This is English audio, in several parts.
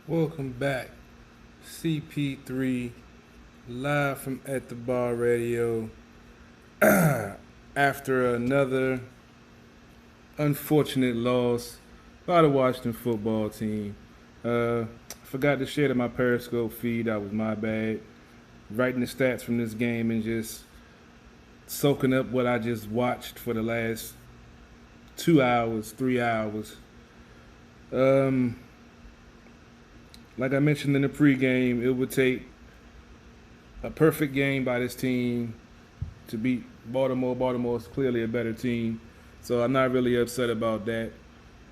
Welcome back. CP3 live from At the Bar Radio after another unfortunate loss by the Washington football team. Forgot to share to my Periscope feed. That was my bad. Writing the stats from this game and just soaking up what I just watched for the last 2 hours, 3 hours. Like I mentioned in the pregame, it would take a perfect game by this team to beat Baltimore. Baltimore is clearly a better team, so I'm not really upset about that.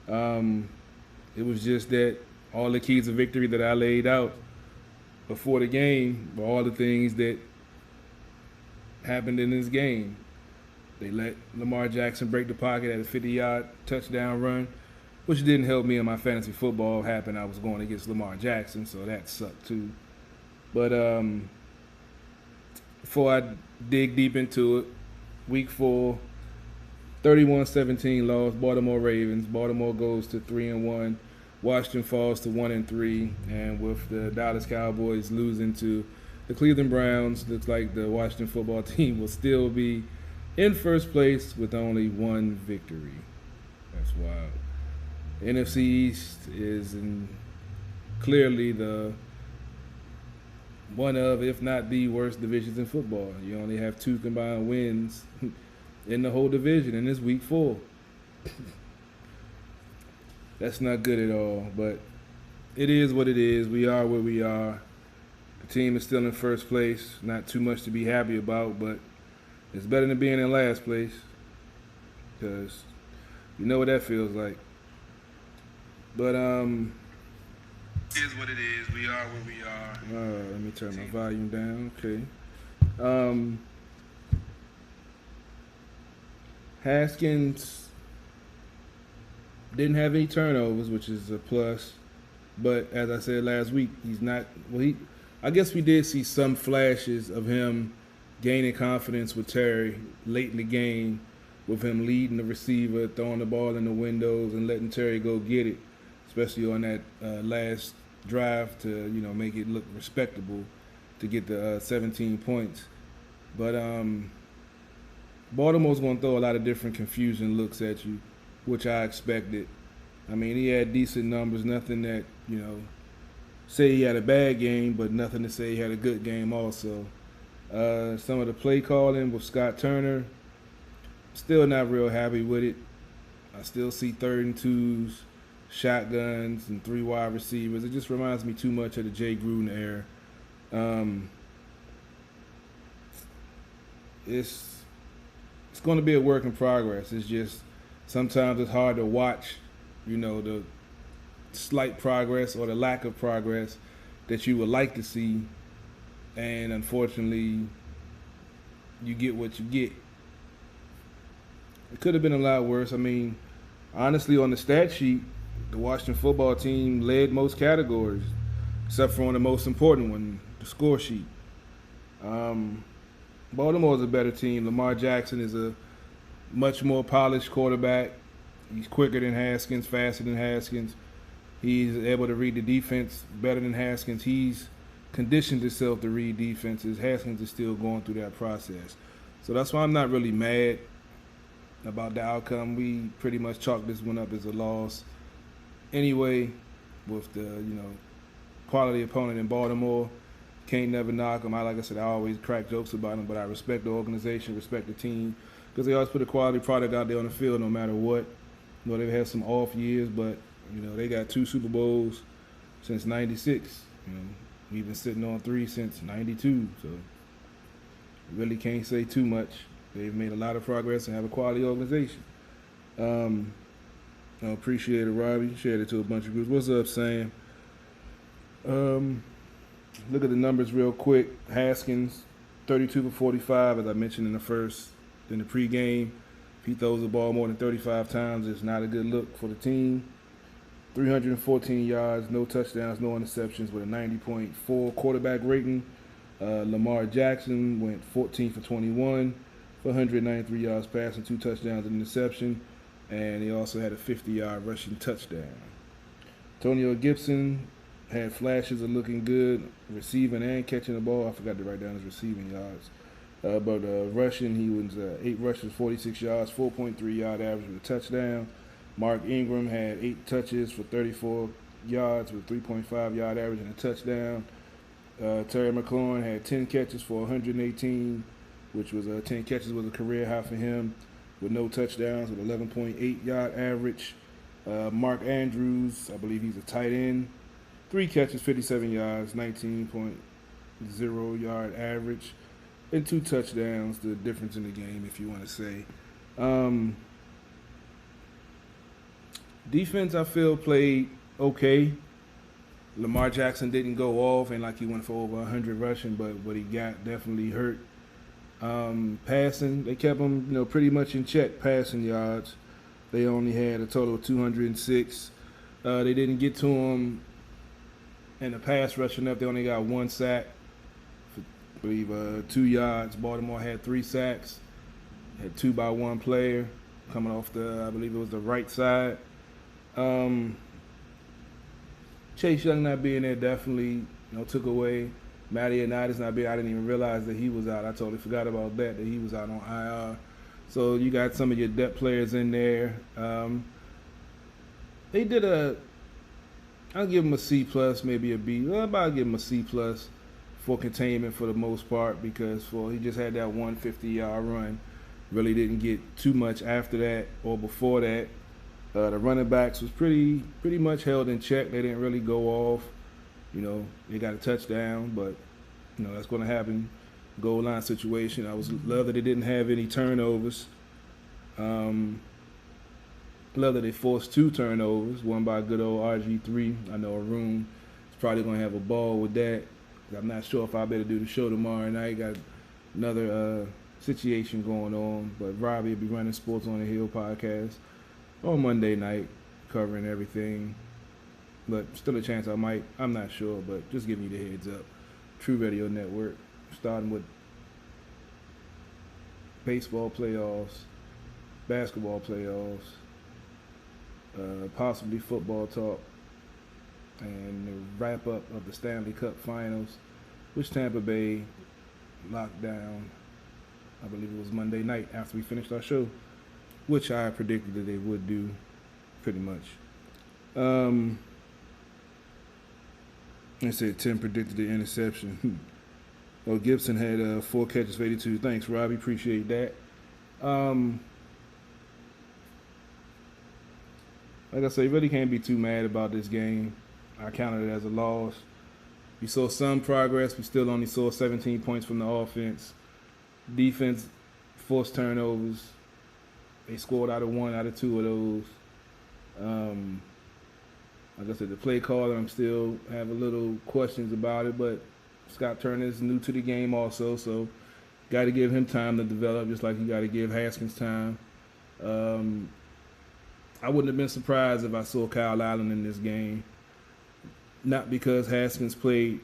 It was just that all the keys of victory that I laid out before the game were all the things that happened in this game. They let Lamar Jackson break the pocket at a 50-yard touchdown run, which didn't help me in my fantasy football. Happened I was going against Lamar Jackson, so that sucked too. But before I dig deep into it, week 4, 31-17 loss, Baltimore Ravens. Baltimore goes to 3-1. Washington falls to 1-3, and with the Dallas Cowboys losing to the Cleveland Browns, looks like the Washington football team will still be in first place with only one victory. That's wild. NFC East is clearly the one of, if not the worst divisions in football. You only have 2 combined wins in the whole division, and it's week 4. That's not good at all, but it is what it is. We are where we are. The team is still in first place. Not too much to be happy about, but it's better than being in last place, because you know what that feels like. But it is what it is. We are where we are. Let me turn my volume down. Okay. Haskins didn't have any turnovers, which is a plus. But as I said last week, he's not. Well, I guess we did see some flashes of him gaining confidence with Terry late in the game, with him leading the receiver, throwing the ball in the windows, and letting Terry go get it, especially on that last drive to make it look respectable to get the 17 points. But Baltimore's going to throw a lot of different confusing looks at you, which I expected. I mean, he had decent numbers, nothing that, say he had a bad game, but nothing to say he had a good game also. Some of the play calling with Scott Turner, still not real happy with it. I still see 3rd and 2s, shotguns and 3 wide receivers. It just reminds me too much of the Jay Gruden era. Um, it's going to be a work in progress. It's just sometimes it's hard to watch, the slight progress or the lack of progress that you would like to see, and unfortunately, you get what you get. It could have been a lot worse. I mean, honestly, on the stat sheet, the Washington football team led most categories, except for on the most important one, the score sheet. Baltimore is a better team. Lamar Jackson is a much more polished quarterback. He's quicker than Haskins, faster than Haskins. He's able to read the defense better than Haskins. He's conditioned himself to read defenses. Haskins is still going through that process. So that's why I'm not really mad about the outcome. We pretty much chalked this one up as a loss. Anyway, with the, quality opponent in Baltimore, can't never knock them. Like I said, I always crack jokes about them, but I respect the organization, respect the team, because they always put a quality product out there on the field no matter what. They've had some off years, but, they got 2 Super Bowls since 96. We've been sitting on 3 since 92, so really can't say too much. They've made a lot of progress and have a quality organization. I appreciate it, Robbie. Shared it to a bunch of groups. What's up, Sam? Look at the numbers real quick. Haskins, 32 for 45, as I mentioned in the pregame. If he throws the ball more than 35 times, it's not a good look for the team. 314 yards, no touchdowns, no interceptions, with a 90.4 quarterback rating. Lamar Jackson went 14 for 21 for 193 yards passing, 2 touchdowns and interception. And he also had a 50-yard rushing touchdown. Antonio Gibson had flashes of looking good, receiving and catching the ball. I forgot to write down his receiving yards. But rushing, he was 8 rushes, 46 yards, 4.3-yard average with a touchdown. Mark Ingram had 8 touches for 34 yards with 3.5-yard average and a touchdown. Terry McLaurin had 10 catches for 118, which was 10 catches was a career high for him, with no touchdowns, with 11.8-yard average. Mark Andrews, I believe he's a tight end, 3 catches, 57 yards, 19.0-yard average, and 2 touchdowns, the difference in the game, if you want to say. Defense, I feel, played okay. Lamar Jackson didn't go off, and like he went for over 100 rushing, but what he got definitely hurt. Passing, they kept him, pretty much in check, passing yards. They only had a total of 206. They didn't get to him in the pass rushing up. They only got 1 sack for, I believe, 2 yards. Baltimore had 3 sacks, had 2 by 1 player coming off I believe it was the right side. Chase Young not being there definitely, took away. Matty Unitas not being. I didn't even realize that he was out. I totally forgot about that he was out on IR. So you got some of your depth players in there. They did I'll give them a C plus, maybe a B. Well, I'll give them a C plus for containment for the most part, because he just had that 150-yard run. Really didn't get too much after that or before that. The running backs was pretty much held in check. They didn't really go off. They got a touchdown, but that's going to happen. Goal line situation. I love that they didn't have any turnovers. Love that they forced 2 turnovers, one by good old RG3. I know Arun is probably going to have a ball with that. I'm not sure if I'll be able to do the show tomorrow night. Got another situation going on, but Robbie will be running Sports on the Hill podcast on Monday night, covering everything. But still a chance I might. I'm not sure, but just giving you the heads up. True Radio Network, starting with baseball playoffs, basketball playoffs, possibly football talk, and the wrap up of the Stanley Cup Finals, which Tampa Bay locked down, I believe it was Monday night after we finished our show, which I predicted that they would do pretty much. I said 10 predicted the interception. Well, Gibson had 4 catches for 82. Thanks, Robbie. Appreciate that. like I say, you really can't be too mad about this game. I counted it as a loss. We saw some progress. We still only saw 17 points from the offense. Defense forced turnovers. They scored out of one, out of two of those. Like I said, the play caller, I'm still have a little questions about it, but Scott Turner is new to the game also, so got to give him time to develop, just like you got to give Haskins time. I wouldn't have been surprised if I saw Kyle Allen in this game. Not because Haskins played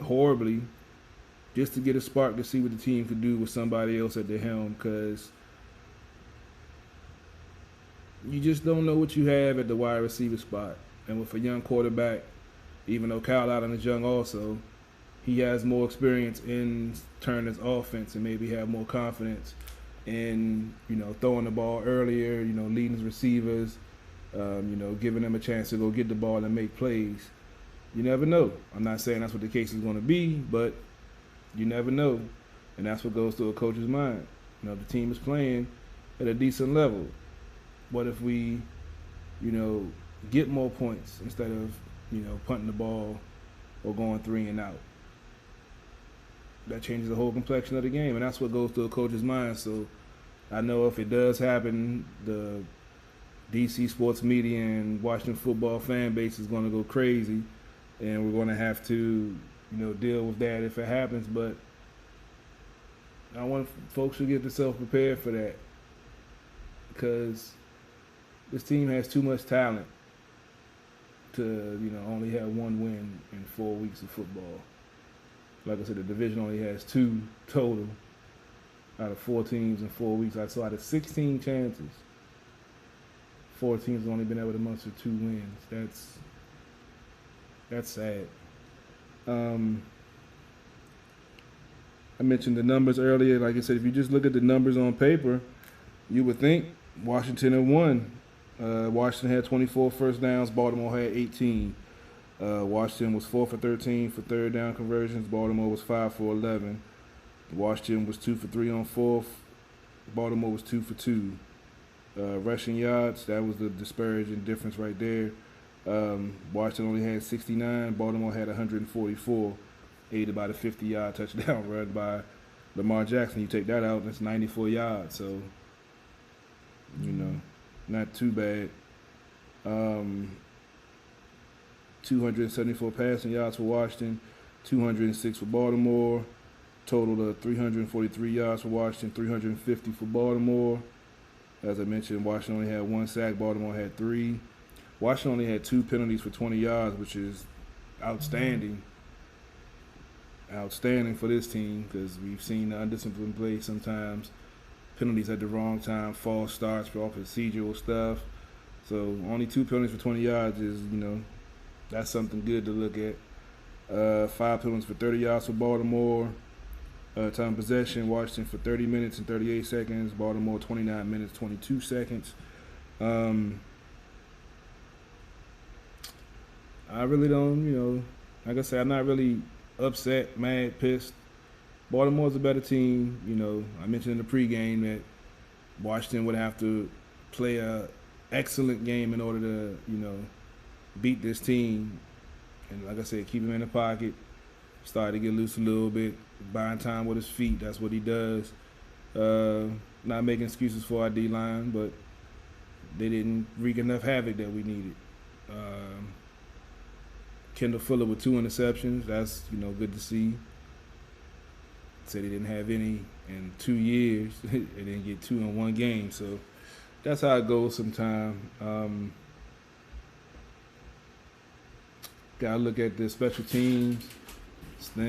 horribly, just to get a spark to see what the team could do with somebody else at the helm, because you just don't know what you have at the wide receiver spot. And with a young quarterback, even though Kyle Allen is young also, he has more experience in Turner's offense and maybe have more confidence in, throwing the ball earlier, leading his receivers, giving them a chance to go get the ball and make plays. You never know. I'm not saying that's what the case is going to be, but you never know. And that's what goes through a coach's mind. The team is playing at a decent level. What if we, get more points instead of, punting the ball or going 3 and out? That changes the whole complexion of the game, and that's what goes through a coach's mind. So I know if it does happen, the DC sports media and Washington football fan base is going to go crazy, and we're going to have to, deal with that if it happens. But I want folks to get themselves prepared for that, because this team has too much talent to, only have one win in 4 weeks of football. Like I said, the division only has 2 total out of 4 teams in 4 weeks. So out of 16 chances, 4 teams have only been able to muster 2 wins. That's sad. I mentioned the numbers earlier. Like I said, if you just look at the numbers on paper, you would think Washington had won. Washington had 24 first downs. Baltimore had 18. Washington was 4 for 13 for third down conversions. Baltimore was 5 for 11. Washington was 2 for 3 on fourth. Baltimore was 2 for 2. Rushing yards, that was the disparaging difference right there. Washington only had 69. Baltimore had 144, aided by the 50-yard touchdown run by Lamar Jackson. You take that out, that's 94 yards. So, not too bad. 274 passing yards for Washington, 206 for Baltimore. Total of 343 yards for Washington, 350 for Baltimore. As I mentioned, Washington only had 1 sack. Baltimore had 3. Washington only had 2 penalties for 20 yards, which is outstanding. Outstanding for this team, because we've seen the undisciplined play sometimes. Penalties at the wrong time, false starts for all procedural stuff. So only 2 penalties for 20 yards is, that's something good to look at. 5 penalties for 30 yards for Baltimore. Time possession, Washington for 30 minutes and 38 seconds. Baltimore 29 minutes, 22 seconds. I really don't, like I said, I'm not really upset, mad, pissed. Baltimore's a better team. I mentioned in the pregame that Washington would have to play a excellent game in order to, beat this team. And like I said, keep him in the pocket. Started to get loose a little bit, buying time with his feet. That's what he does. Not making excuses for our D-line, but they didn't wreak enough havoc that we needed. Kendall Fuller with 2 interceptions. That's, good to see. Said he didn't have any in 2 years. They didn't get 2 in 1 game. So that's how it goes sometimes. Got to look at the special teams.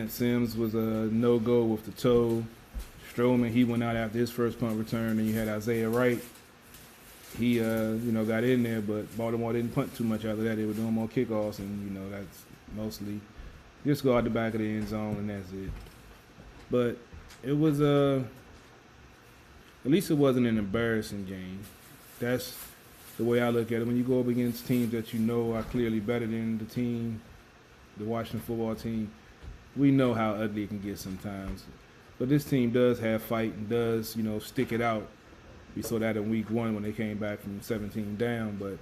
Sims was a no-go with the toe. Stroman, he went out after his first punt return, and you had Isaiah Wright. He, got in there, but Baltimore didn't punt too much after that. They were doing more kickoffs, and, that's mostly just go out the back of the end zone, and that's it. But it was, at least it wasn't an embarrassing game. That's the way I look at it. When you go up against teams that are clearly better than the team, the Washington football team, we know how ugly it can get sometimes. But this team does have fight and does, stick it out. We saw that in week 1 when they came back from 17 down. But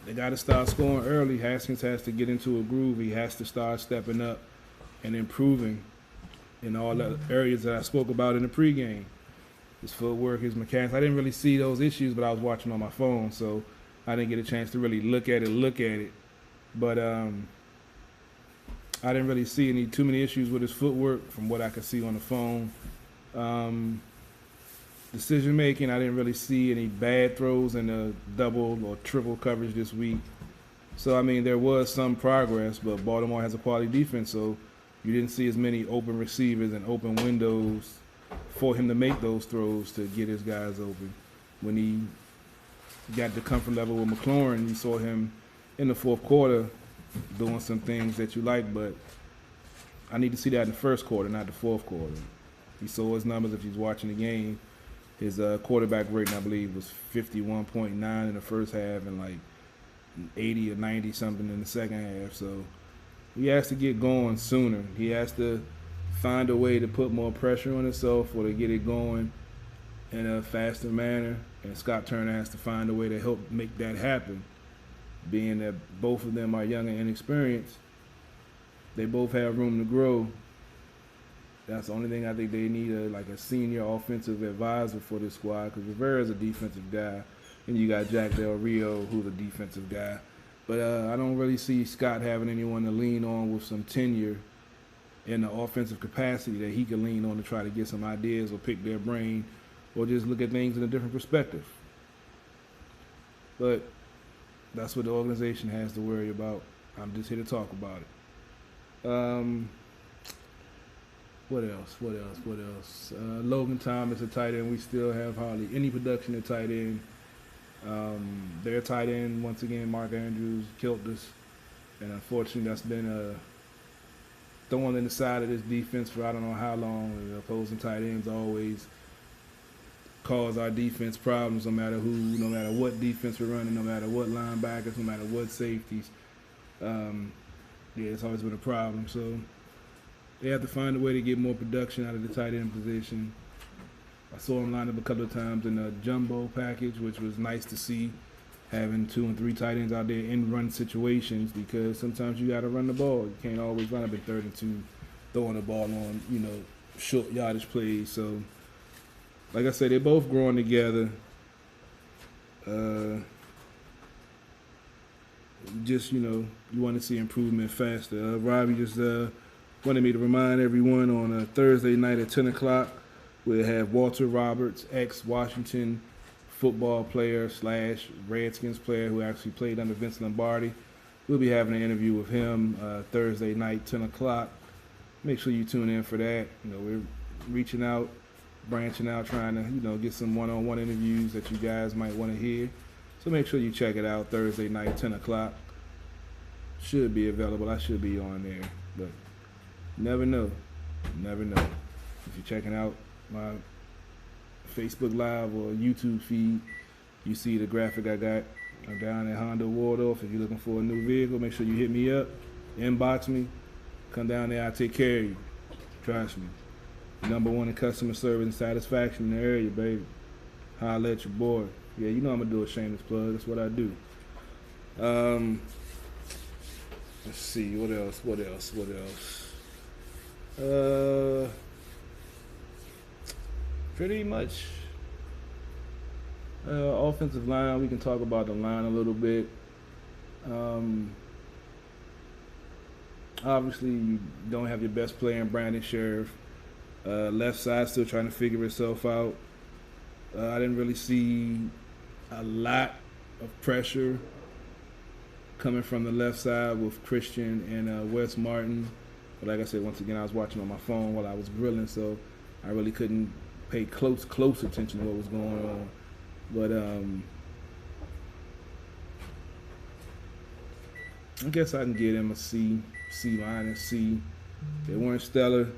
They got to start scoring early. Haskins has to get into a groove. He has to start stepping up and improving in all the areas that I spoke about in the pregame. His footwork, his mechanics. I didn't really see those issues, but I was watching on my phone, so I didn't get a chance to really look at it. But I didn't really see too many issues with his footwork from what I could see on the phone. Decision making, I didn't really see any bad throws in the double or triple coverage this week. So, I mean, there was some progress, but Baltimore has a quality defense, so you didn't see as many open receivers and open windows for him to make those throws to get his guys open. When he got the comfort level with McLaurin, you saw him in the fourth quarter doing some things that you like, but I need to see that in the first quarter, not the fourth quarter. He saw his numbers if he's watching the game. His quarterback rating, I believe, was 51.9 in the first half and like 80 or 90 something in the second half. So he has to get going sooner. He has to find a way to put more pressure on himself or to get it going in a faster manner. And Scott Turner has to find a way to help make that happen. Being that both of them are young and inexperienced, they both have room to grow. That's the only thing I think they need, a senior offensive advisor for this squad, because Rivera's a defensive guy, and you got Jack Del Rio, who's a defensive guy. But I don't really see Scott having anyone to lean on with some tenure in the offensive capacity that he can lean on to try to get some ideas or pick their brain or just look at things in a different perspective. But that's what the organization has to worry about. I'm just here to talk about it. What else? Logan Thomas, a tight end. We still have hardly any production at tight end. Their tight end, once again, Mark Andrews, killed us. And unfortunately, that's been a thorn in the side of this defense for I don't know how long. The opposing tight ends always cause our defense problems no matter who, no matter what defense we're running, no matter what linebackers, no matter what safeties. It's always been a problem. So they have to find a way to get more production out of the tight end position. I saw him line up a couple of times in a jumbo package, which was nice to see, having 2 and 3 tight ends out there in run situations, because sometimes you got to run the ball. You can't always run up in 3rd and 2, throwing the ball on, short yardage plays. So, like I said, they're both growing together. You want to see improvement faster. Robbie just wanted me to remind everyone on a Thursday night at 10 o'clock, we'll have Walter Roberts, ex-Washington football player / Redskins player who actually played under Vince Lombardi. We'll be having an interview with him Thursday night, 10 o'clock. Make sure you tune in for that. We're reaching out, branching out, trying to, get some one-on-one interviews that you guys might want to hear. So make sure you check it out Thursday night, 10 o'clock. Should be available. I should be on there, but never know. If you're checking out my Facebook Live or YouTube feed, you see the graphic I got. I'm down at Honda Waldorf. If you're looking for a new vehicle, make sure you hit me up, inbox me, come down there. I'll take care of you. Trust me. #1 in customer service and satisfaction in the area, baby. Holla at your boy. Yeah, I'm going to do a shameless plug. That's what I do. Let's see. What else? Pretty much offensive line. We can talk about the line a little bit. Obviously, you don't have your best player in Brandon Sheriff. Left side still trying to figure itself out. I didn't really see a lot of pressure coming from the left side with Christian and Wes Martin. But like I said, once again, I was watching on my phone while I was grilling, so I really couldn't pay close attention to what was going on. But I guess I can give them a C minus, C. They weren't stellar.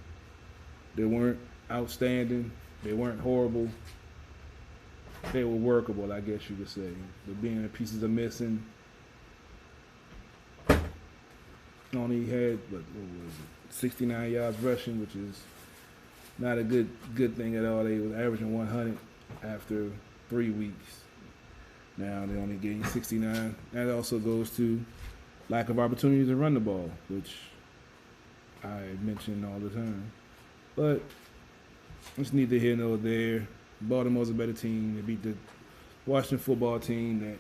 They weren't outstanding. They weren't horrible. They were workable, I guess you could say. The being the pieces are missing. Only had 69 yards rushing, which is not a good thing at all. They was averaging 100 after 3 weeks. Now they only getting 69. That also goes to lack of opportunities to run the ball, which I mention all the time. But it's neither here nor there. Baltimore's a better team. They beat the Washington football team that,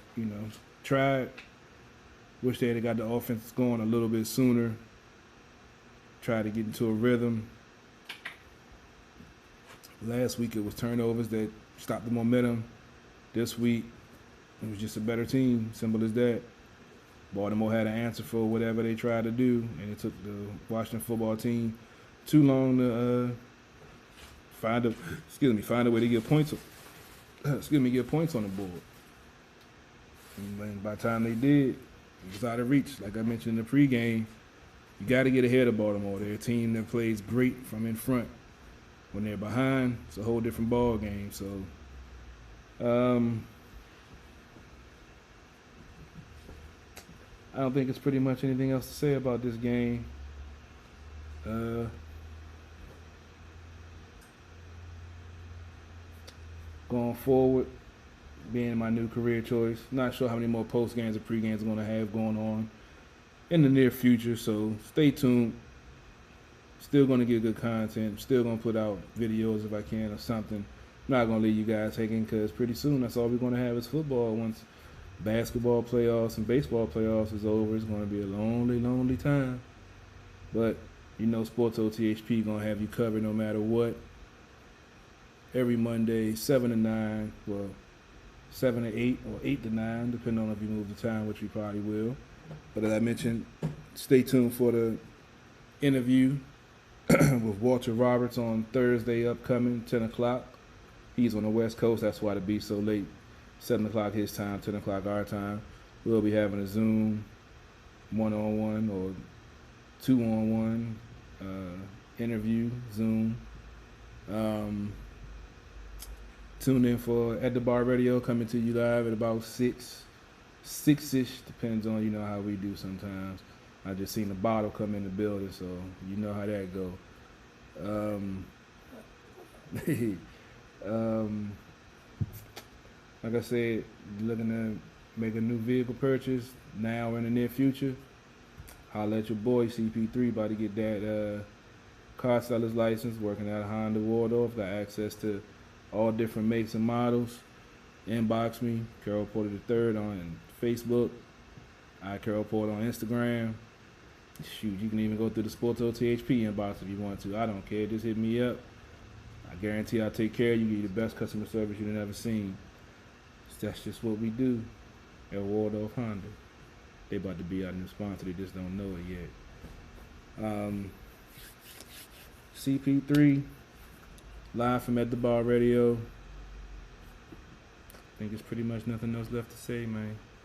tried. Wish they had got the offense going a little bit sooner. Tried to get into a rhythm. Last week it was turnovers that stopped the momentum. This week it was just a better team. Simple as that. Baltimore had an answer for whatever they tried to do, and it took the Washington football team too long to find a way to get points. Get points on the board. And by the time they did, it was out of reach. Like I mentioned in the pregame, you got to get ahead of Baltimore. They're a team that plays great from in front. When they're behind, it's a whole different ball game. So, I don't think it's pretty much anything else to say about this game. Going forward, being my new career choice, not sure how many more post games or pre games I'm going to have going on in the near future. So stay tuned. Still going to get good content. Still going to put out videos if I can or something. I'm not going to leave you guys hanging because pretty soon that's all we're going to have is football. Once basketball playoffs and baseball playoffs is over, it's going to be a lonely, lonely time. But, Sports OTHP going to have you covered no matter what. Every Monday, 7 to 9. Well, 7 to 8 or 8 to 9, depending on if you move the time, which we probably will. But as I mentioned, stay tuned for the interview with Walter Roberts on Thursday upcoming, 10 o'clock. He's on the West Coast. That's why it'll be so late. 7 o'clock his time, 10 o'clock our time. We'll be having a Zoom one-on-one or two-on-one interview, Zoom. Tune in for At the Bar Radio, coming to you live at about 6-ish, depends on, how we do sometimes. I just seen the bottle come in the building, so you know how that go. Like I said, looking to make a new vehicle purchase now or in the near future, holla at your boy CP3, about to get that car seller's license, working at Honda Waldorf, got access to all different makes and models. Inbox me, Carol Porter III on Facebook. Carol Porter on Instagram. Shoot, you can even go through the Sports OTHP inbox if you want to. I don't care. Just hit me up. I guarantee I'll take care of you. Give you the best customer service you've ever seen. That's just what we do at Waldorf Honda. They about to be our new sponsor. They just don't know it yet. CP3, live from At the Bar Radio. I think it's pretty much nothing else left to say, man.